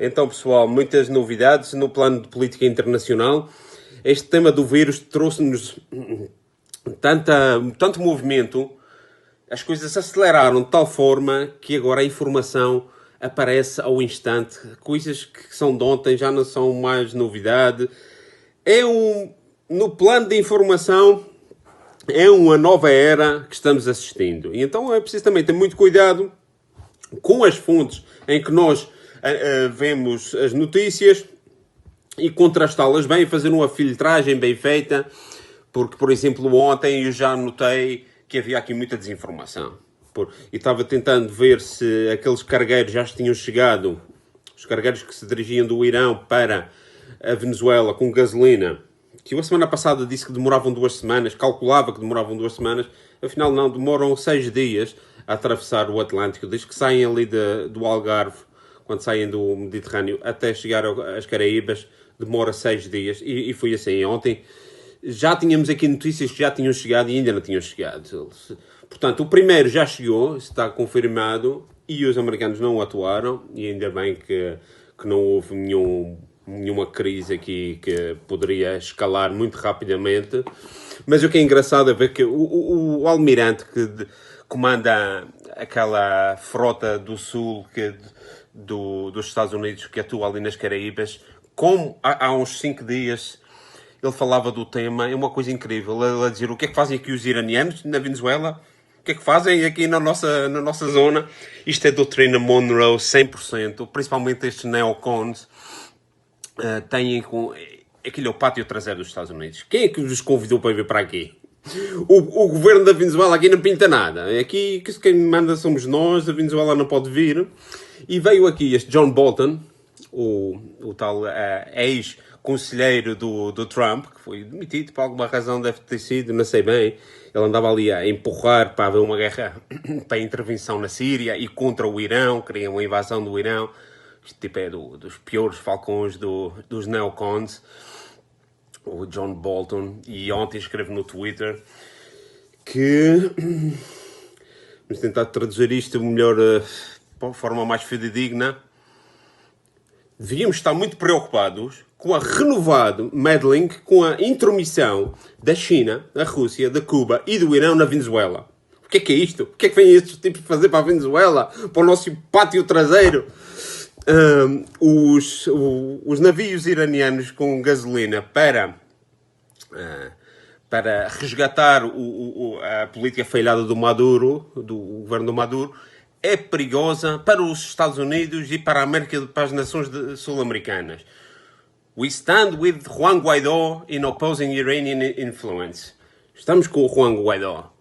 Então, pessoal, muitas novidades no plano de política internacional. Este tema do vírus trouxe-nos tanto movimento, as coisas aceleraram de tal forma que agora a informação aparece ao instante. Coisas que são de ontem já não são mais novidade. No plano de informação, é uma nova era que estamos assistindo. E então é preciso também ter muito cuidado com as fontes em que nós vemos as notícias e contrastá-las bem, fazer uma filtragem bem feita, porque, por exemplo, ontem eu já notei que havia aqui muita desinformação. E estava tentando ver se aqueles cargueiros já tinham chegado, os cargueiros que se dirigiam do Irão para a Venezuela com gasolina, que eu a semana passada disse que demoravam 2 semanas, calculava que demoravam 2 semanas, afinal não, demoram 6 dias a atravessar o Atlântico, desde que saem ali do Algarve, quando saem do Mediterrâneo, até chegar às Caraíbas, demora 6 dias, e foi assim. Ontem já tínhamos aqui notícias que já tinham chegado e ainda não tinham chegado. Portanto, o primeiro já chegou, está confirmado, e os americanos não atuaram, e ainda bem que não houve nenhuma crise aqui que poderia escalar muito rapidamente. Mas o que é engraçado é ver que o almirante que comanda aquela frota do sul dos Estados Unidos que atua ali nas Caraíbas, como há uns 5 dias ele falava do tema, é uma coisa incrível. Ele a dizer o que é que fazem aqui os iranianos na Venezuela, o que é que fazem aqui na nossa zona. Isto é doutrina Monroe 100%, principalmente estes neocons. Têm aquilo é o pátio traseiro dos Estados Unidos. Quem é que os convidou para vir para aqui? O governo da Venezuela aqui não pinta nada. Aqui quem manda somos nós, a Venezuela não pode vir. E veio aqui este John Bolton, o tal ex-conselheiro do Trump, que foi demitido por alguma razão, deve ter sido, não sei bem. Ele andava ali a empurrar para haver uma guerra, para a intervenção na Síria e contra o Irão, queria uma invasão do Irão. Este tipo é dos piores falcões dos neocons, o John Bolton. E ontem escreve no Twitter que, vamos tentar traduzir isto melhor, de forma mais fidedigna, devíamos estar muito preocupados com a renovado meddling, com a intromissão da China, da Rússia, da Cuba e do Irão na Venezuela. O que é isto? O que é que vêm estes tipos fazer para a Venezuela? Para o nosso pátio traseiro? Os navios iranianos com gasolina para resgatar a política falhada do Maduro, do governo do Maduro, é perigosa para os Estados Unidos e para a América, para as nações sul-americanas. We stand with Juan Guaidó in opposing Iranian influence. Estamos com o Juan Guaidó.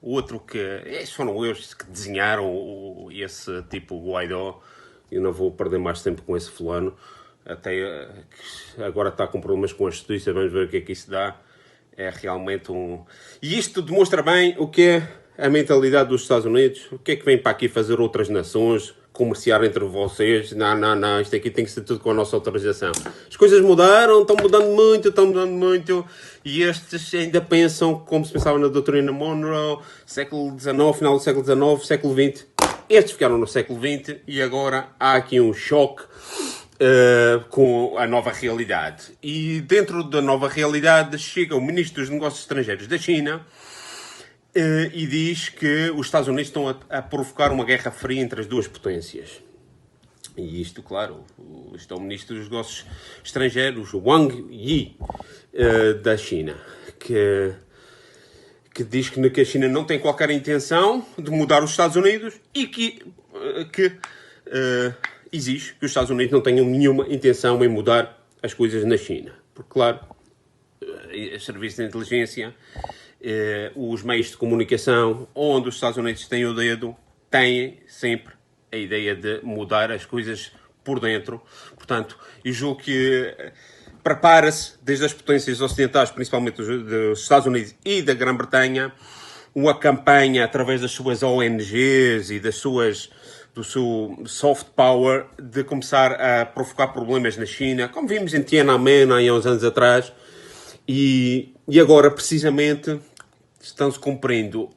O outro esses foram eles que desenharam esse tipo Guaidó. Eu não vou perder mais tempo com esse fulano. Até agora está com problemas com a justiça. Vamos ver o que é que isso dá. É realmente E isto demonstra bem o que é a mentalidade dos Estados Unidos. O que é que vem para aqui fazer outras nações? Comerciar entre vocês? Não. Isto aqui tem que ser tudo com a nossa autorização. As coisas mudaram. Estão mudando muito. E estes ainda pensam como se pensava na doutrina Monroe. Século XIX, final do século XIX, século XX. Estes ficaram no século XX e agora há aqui um choque com a nova realidade. E dentro da nova realidade chega o Ministro dos Negócios Estrangeiros da China e diz que os Estados Unidos estão a provocar uma guerra fria entre as duas potências. E isto, claro, está o Ministro dos Negócios Estrangeiros, Wang Yi, da China, que diz que a China não tem qualquer intenção de mudar os Estados Unidos e que exige que os Estados Unidos não tenham nenhuma intenção em mudar as coisas na China. Porque, claro, os serviços de inteligência, os meios de comunicação, onde os Estados Unidos têm o dedo, têm sempre a ideia de mudar as coisas por dentro. Portanto, eu julgo que prepara-se, desde as potências ocidentais, principalmente dos Estados Unidos e da Grã-Bretanha, uma campanha através das suas ONGs e do seu soft power de começar a provocar problemas na China, como vimos em Tiananmen há uns anos atrás, e agora, precisamente, está cumprindo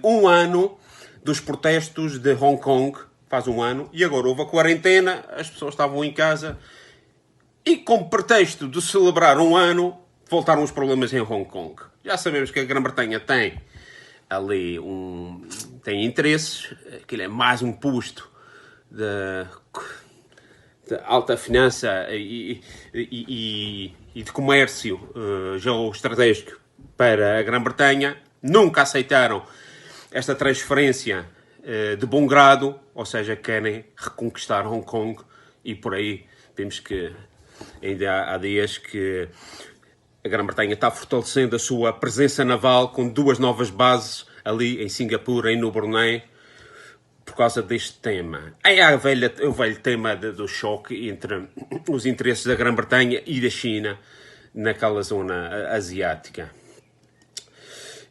um ano dos protestos de Hong Kong, faz um ano, e agora houve a quarentena, as pessoas estavam em casa, e com pretexto de celebrar um ano, voltaram os problemas em Hong Kong. Já sabemos que a Grã-Bretanha tem ali tem interesses, aquilo é mais um posto de alta finança e de comércio geoestratégico para a Grã-Bretanha. Nunca aceitaram esta transferência de bom grado, ou seja, querem reconquistar Hong Kong, e por aí vemos que ainda há dias que a Grã-Bretanha está fortalecendo a sua presença naval com 2 novas bases ali em Singapura e no Brunei por causa deste tema. Aí há o velho tema do choque entre os interesses da Grã-Bretanha e da China naquela zona asiática.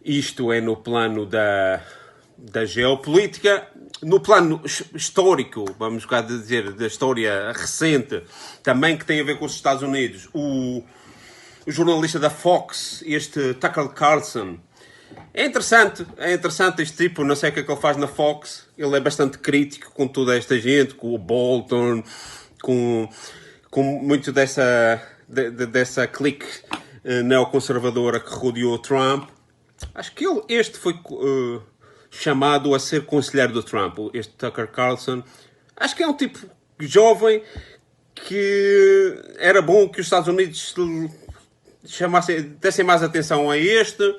Isto é no plano da geopolítica. No plano histórico, vamos cá dizer, da história recente, também que tem a ver com os Estados Unidos, o jornalista da Fox, este Tucker Carlson, é interessante este tipo, não sei o que é que ele faz na Fox, ele é bastante crítico com toda esta gente, com o Bolton, com muito dessa clique neoconservadora que rodeou Trump. Acho que este foi chamado a ser conselheiro do Trump, este Tucker Carlson. Acho que é um tipo jovem que era bom que os Estados Unidos dessem mais atenção a este,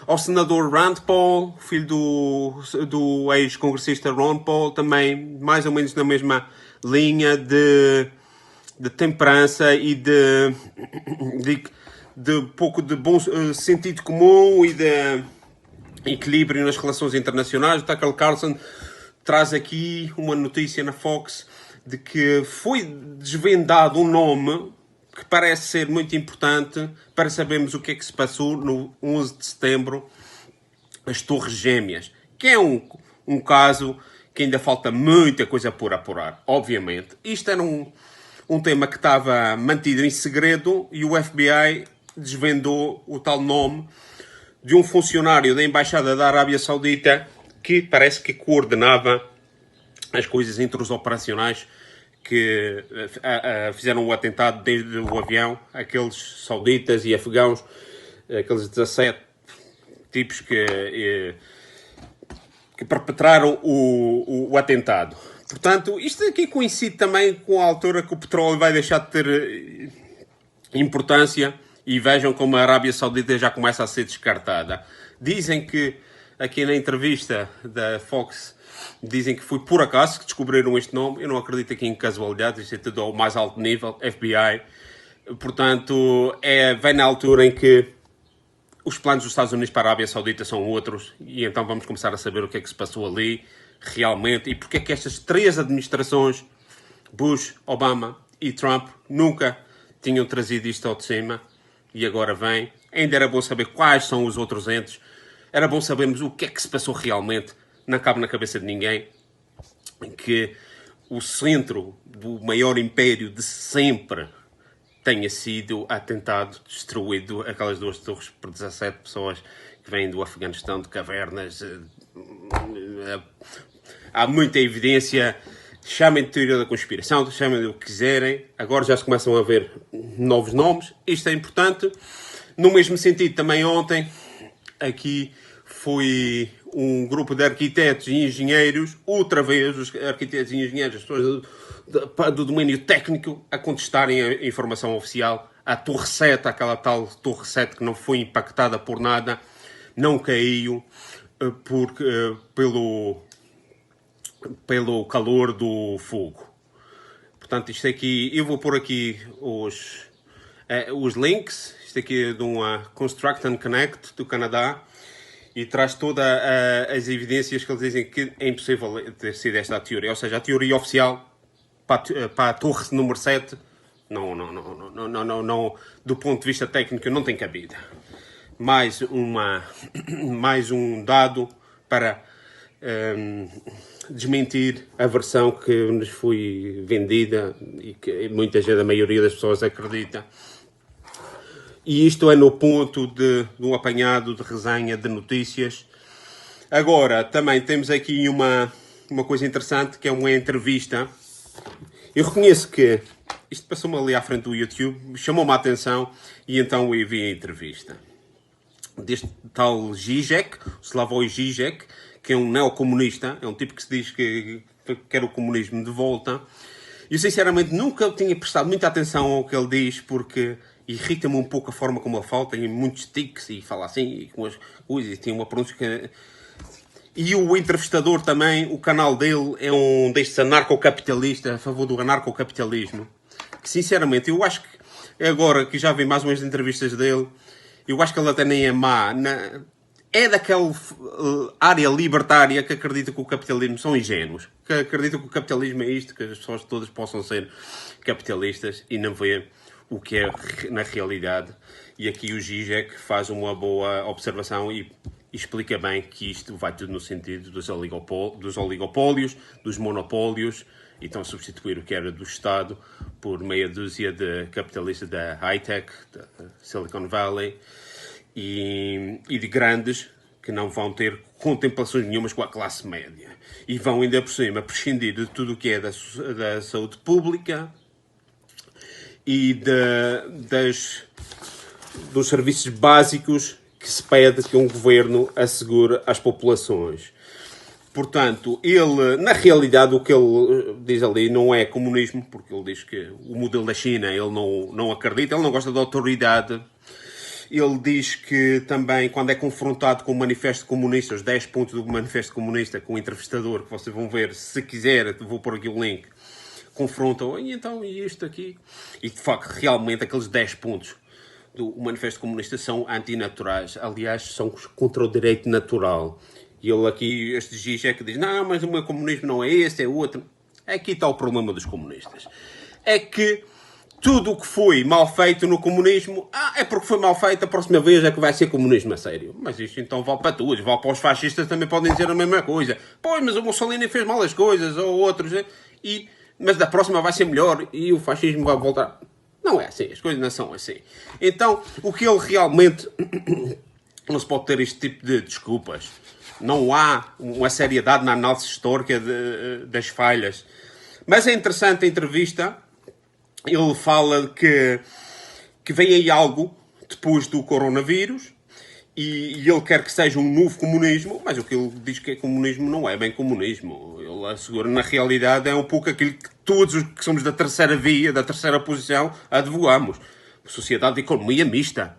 ao senador Rand Paul, filho do ex-congressista Ron Paul, também mais ou menos na mesma linha de temperança e de pouco de bom sentido comum e de equilíbrio nas relações internacionais. O Tucker Carlson traz aqui uma notícia na Fox de que foi desvendado um nome que parece ser muito importante para sabermos o que é que se passou no 11 de setembro, as Torres Gêmeas, que é um caso que ainda falta muita coisa por apurar, obviamente. Isto era um tema que estava mantido em segredo e o FBI desvendou o tal nome de um funcionário da Embaixada da Arábia Saudita que parece que coordenava as coisas entre os operacionais que fizeram o atentado desde o avião, aqueles sauditas e afegãos, aqueles 17 tipos que perpetraram o atentado. Portanto, isto aqui coincide também com a altura que o petróleo vai deixar de ter importância, e vejam como a Arábia Saudita já começa a ser descartada. Dizem que, aqui na entrevista da Fox, dizem que foi por acaso que descobriram este nome. Eu não acredito aqui em casualidades, isto é tudo ao mais alto nível, FBI. Portanto, vem na altura em que os planos dos Estados Unidos para a Arábia Saudita são outros, e então vamos começar a saber o que é que se passou ali realmente, e porque é que estas 3 administrações, Bush, Obama e Trump, nunca tinham trazido isto ao de cima, e agora vem. Ainda era bom saber quais são os outros entes, era bom sabermos o que é que se passou realmente. Não cabe na cabeça de ninguém que o centro do maior império de sempre tenha sido atentado, destruído, aquelas 2 torres por 17 pessoas que vêm do Afeganistão, de cavernas. Há muita evidência. Chamem de teoria da conspiração, chamem de o que quiserem. Agora já se começam a ver novos nomes. Isto é importante. No mesmo sentido, também ontem, aqui foi um grupo de arquitetos e engenheiros, outra vez os arquitetos e engenheiros, as pessoas do domínio técnico, a contestarem a informação oficial. A Torre 7, aquela tal Torre 7 que não foi impactada por nada, não caiu pelo calor do fogo. Portanto, isto aqui, eu vou pôr aqui os links. Isto aqui é de uma Construct and Connect do Canadá, e traz todas as evidências que eles dizem que é impossível ter sido esta a teoria. Ou seja, a teoria oficial para a torre número 7, não, do ponto de vista técnico, não tem cabida. Mais um dado para desmentir a versão que nos foi vendida e que muita gente, a maioria das pessoas, acredita. E isto é no ponto de um apanhado de resenha de notícias. Agora, também temos aqui uma uma coisa interessante, que é uma entrevista. Eu reconheço que isto passou-me ali à frente do YouTube, chamou-me a atenção e então eu vi a entrevista deste tal Zizek, Slavoj Zizek, que é um neocomunista, é um tipo que se diz que quer o comunismo de volta. E eu sinceramente nunca tinha prestado muita atenção ao que ele diz, porque irrita-me um pouco a forma como ele fala, tem muitos tics e fala assim, e com as coisas, e tem uma pronúncia que... E o entrevistador também, o canal dele é um destes anarcocapitalistas, a favor do anarcocapitalismo. Que sinceramente, eu acho que agora que já vi mais umas entrevistas dele, eu acho que ele até nem é má. É daquela área libertária que acredita que o capitalismo são ingênuos. Que acredita que o capitalismo é isto, que as pessoas todas possam ser capitalistas e não vê o que é na realidade. E aqui o Zizek faz uma boa observação e explica bem que isto vai tudo no sentido dos oligopólios, dos monopólios, e estão a substituir o que era do Estado por meia dúzia de capitalistas da high-tech, da Silicon Valley, e de grandes que não vão ter contemplações nenhumas com a classe média. E vão ainda por cima prescindir de tudo o que é da saúde pública e dos serviços básicos que se pede que um governo assegure às populações. Portanto, ele, na realidade, o que ele diz ali não é comunismo, porque ele diz que o modelo da China ele não acredita, ele não gosta da autoridade. Ele diz que também, quando é confrontado com o Manifesto Comunista, os 10 pontos do Manifesto Comunista, com o entrevistador, que vocês vão ver, se quiser, vou pôr aqui o link, confrontam, e então, e isto aqui? E, de facto, realmente, aqueles 10 pontos do Manifesto Comunista são antinaturais. Aliás, são contra o direito natural. E ele aqui, este Zizek, diz, não, mas o meu comunismo não é este, é outro. Aqui está o problema dos comunistas. É que tudo o que foi mal feito no comunismo, é porque foi mal feito, a próxima vez é que vai ser comunismo a sério. Mas isto então vale para todos, vale para os fascistas, também podem dizer a mesma coisa. Pois, mas o Mussolini fez mal as coisas, ou outros, mas da próxima vai ser melhor e o fascismo vai voltar. Não é assim, as coisas não são assim. Então, o que ele realmente... não se pode ter este tipo de desculpas. Não há uma seriedade na análise histórica das falhas. Mas é interessante a entrevista. Ele fala que vem aí algo depois do coronavírus e ele quer que seja um novo comunismo, mas o que ele diz que é comunismo não é bem comunismo. Ele assegura, na realidade, é um pouco aquilo que todos os que somos da terceira via, da terceira posição, advogamos. Sociedade de economia mista.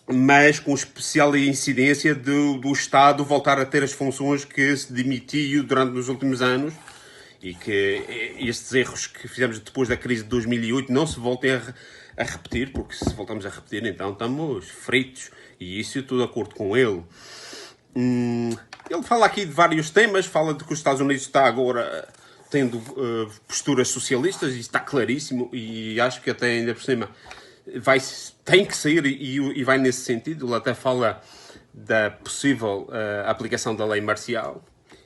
Mas com especial incidência do Estado voltar a ter as funções que se demitiu durante os últimos anos e que estes erros que fizemos depois da crise de 2008 não se voltem a repetir, porque se voltamos a repetir, então estamos fritos. E isso eu estou de acordo com ele. Ele fala aqui de vários temas, fala de que os Estados Unidos está agora tendo posturas socialistas, e está claríssimo, e acho que até ainda por cima tem que sair e vai nesse sentido. Ele até fala da possível aplicação da lei marcial.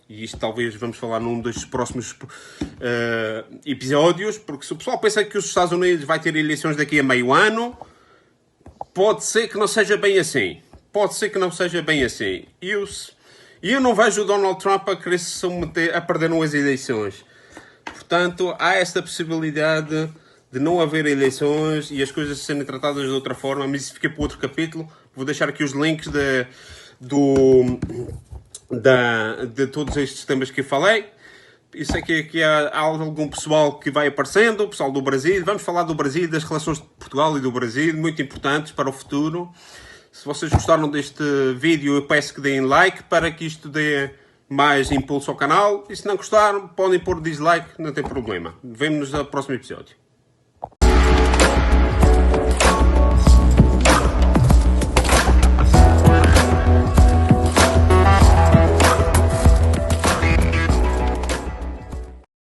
E isto talvez vamos falar num dos próximos episódios, porque se o pessoal pensa que os Estados Unidos vai ter eleições daqui a meio ano, pode ser que não seja bem assim. Pode ser que não seja bem assim. E eu não vejo o Donald Trump a querer se submeter a perder umas eleições. Portanto, há esta possibilidade de não haver eleições e as coisas serem tratadas de outra forma, mas isso fica para outro capítulo. Vou deixar aqui os links de todos estes temas que eu falei. Eu sei que aqui há algum pessoal que vai aparecendo, o pessoal do Brasil. Vamos falar do Brasil, das relações de Portugal e do Brasil, muito importantes para o futuro. Se vocês gostaram deste vídeo, eu peço que deem like para que isto dê mais impulso ao canal. E se não gostaram, podem pôr dislike, não tem problema. Vemo-nos no próximo episódio.